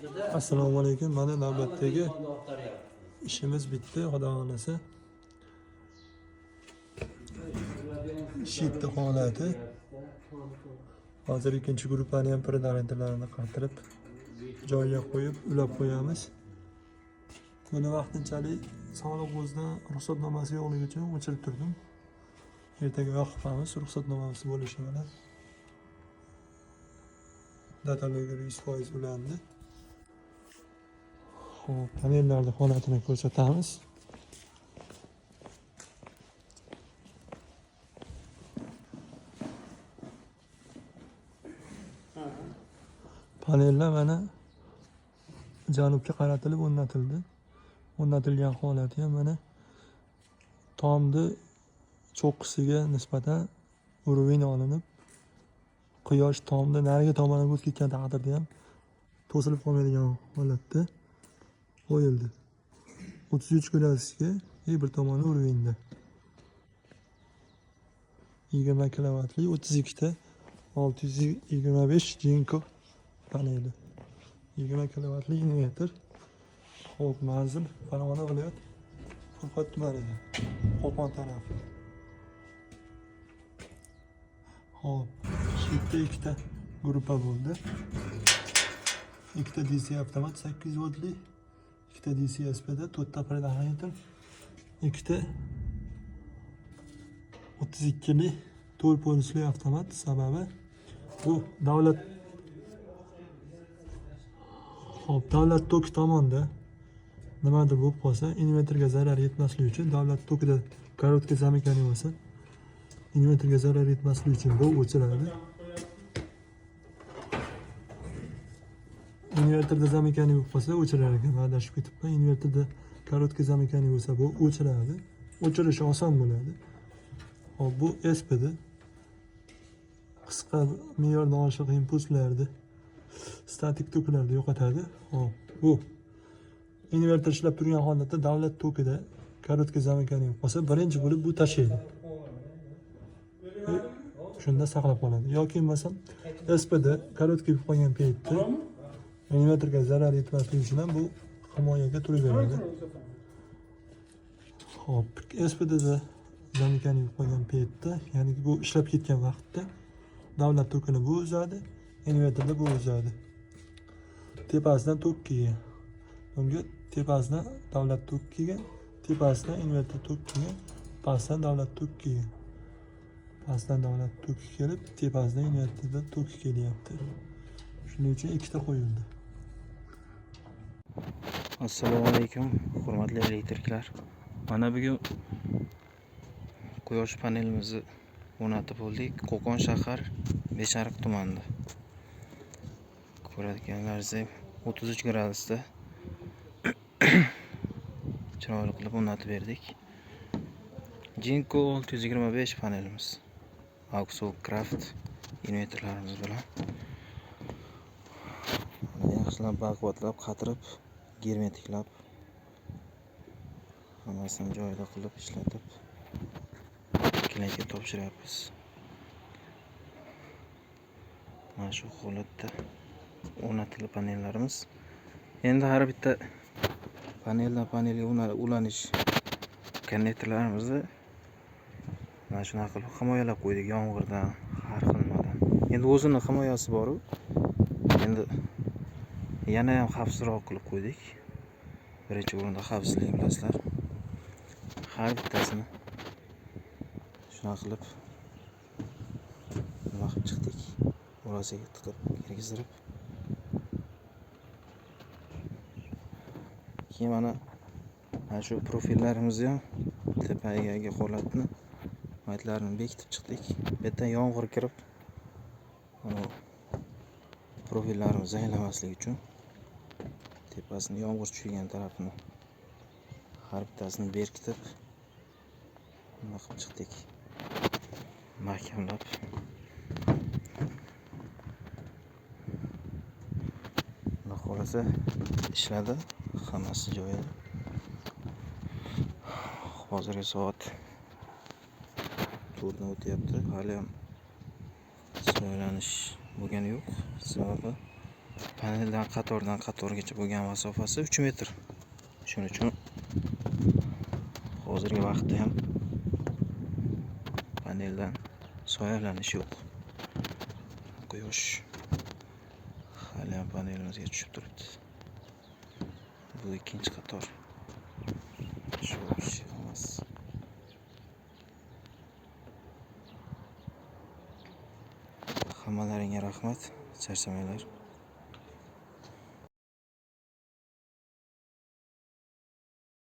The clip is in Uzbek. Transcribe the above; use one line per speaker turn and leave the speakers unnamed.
Assalomu alaykum. Mana navbatdagi ishimiz bitdi, xudo xolasa. Shitni holati. Hozir ikkinchi gruppani ham parametrlarini qaytarib joyiga qo'yib, ulab qo'yamiz. Buni vaqtinchalik sog'liq o'zidan ruxsatnomasi yo'qligi uchun o'chirib turdim. Ertaga yoqib ruxsatnomasi bo'lishi bilan datalogiga 100% ulandi. Xo'p, panellarning holatini ko'rsatamiz. Panellar mana janubga qaratilib o'rnatildi. O'rnatilgan holati ham mana tomni cho'qqisiga nisbatan urovень olinib, quyosh tomni narigi tomoniga o'tib ketgan taqdirda ham to'silib qolmaydigan holatda qo'yildi. 33 gradusga bir tomoni urovenya. 20 kilovatli 32 ta 625 Jinko paneli. 20 kilovatli inverter. Xo'p, manzil Farg'ona viloyat Furqat tumanida, Qo'qon tarafi. Xo'p, shitda ikkita gruppa bo'ldi. Ikkita DC avtomat 8 voltli, ikkita DC SPD 4 ta predator, ikkita 32 li 4 polisli avtomat. Sababi bu davlat toki tomonda nimadir bo'lib qolsa, inverterga zarar yetmasligi uchun davlat tokida korotkий zamыкание bo'lsa, inverterga zarar yetmasligi uchun bu o'chiradi. Inverterda zamыкание bo'lib qolsa, o'chirar ekan, adashib ketibman. Inverterda korotkий zamыкание bo'lsa, bu o'chiradi. O'chirishi oson bo'ladi. Hop, bu SPD qisqa me'yordan oshiq impulslarni, statik toklarni yo'qotadi. Hop, bu inverter ishlab turgan holatda davlat tokida korotkий zamыкание bo'lib qolsa, birinchi bo'lib bu tashlaydi. Shunda saqlab qoladi. Yoki bo'lmasam SPD korotkий bo'lib qolgan paytda inverterga zarar yetmasligi uchun ham bu himoyaga turaveradi. Hop, SPDda zamыкание bo'lib qolgan paytda, ya'ni bu ishlab ketgan vaqtda davlat tokini bu uzadi, inverterda bu uzadi. Tepasidan tok kelgan. Unga tepasidan davlat tok kelgan, tepasidan inverter tok kelgan, pastdan davlat tok kelgan. Pastdan davlat tok kelib, tepasidan inverterda tok kelyapti. Shuning uchun ikkita qo'yildi.
Assalomu alaykum, hurmatli elektriklar. Mana bugun quyosh panelimizni o'rnatib bo'ldik. Qo'qon shahar Beshariq tumanida. Ko'radiganlaringizdek 33 gradusda chiroyli qilib o'rnatib berdik. Jinko 625 panelimiz. Auxo Craft inverterlarimiz bilan yaxshilab baquvvatlab, qatirib, germetiklab, hammasini joyida qilib ishlatib klientga topshiryapmiz. Mana shu holatda o'rnatilgan panellarimiz. Endi har bitta paneldan panelga ulanish konnektorlarimizni mana shunaqa qilib himoyalab qo'ydik yomg'irdan, har xil nimadan. Endi o'zini himoyasi bor-ku. Endi yana ham xavfsizroq qilib qo'ydik. Birinchi o'rinda xavfsizlik bilasizlar. Har bittasini shunaqa qilib nima qilib chiqdik. Orasiga tiqib kirgizib. Keyin mana shu profillarimizni ham tepaga holatni maytlarini bekitib chiqdik. Bu yerdan yomg'ir kirib, profillarimizni aylanmasligi uchun tepasini yomg'ir tushgan tarafini har bittasini berkitib nima qilib chiqdik. Mahkamlab. Xudo xolasa ishladi, hammasi joyida. Hozirgi soat 4 ni o'tyapti. Hali ham so'ylanish bo'lgani yo'q. Sababi Paneldan qatorgacha bo'lgan masofasi 3 metr. Shuning uchun hozirgi vaqtda ham paneldan soyalanish yo'q. Quyosh hali ham panelimizga tushib turibdi. Bu ikkinchi qator. Shu emas. Hammalaringga rahmat. Charchamanglar.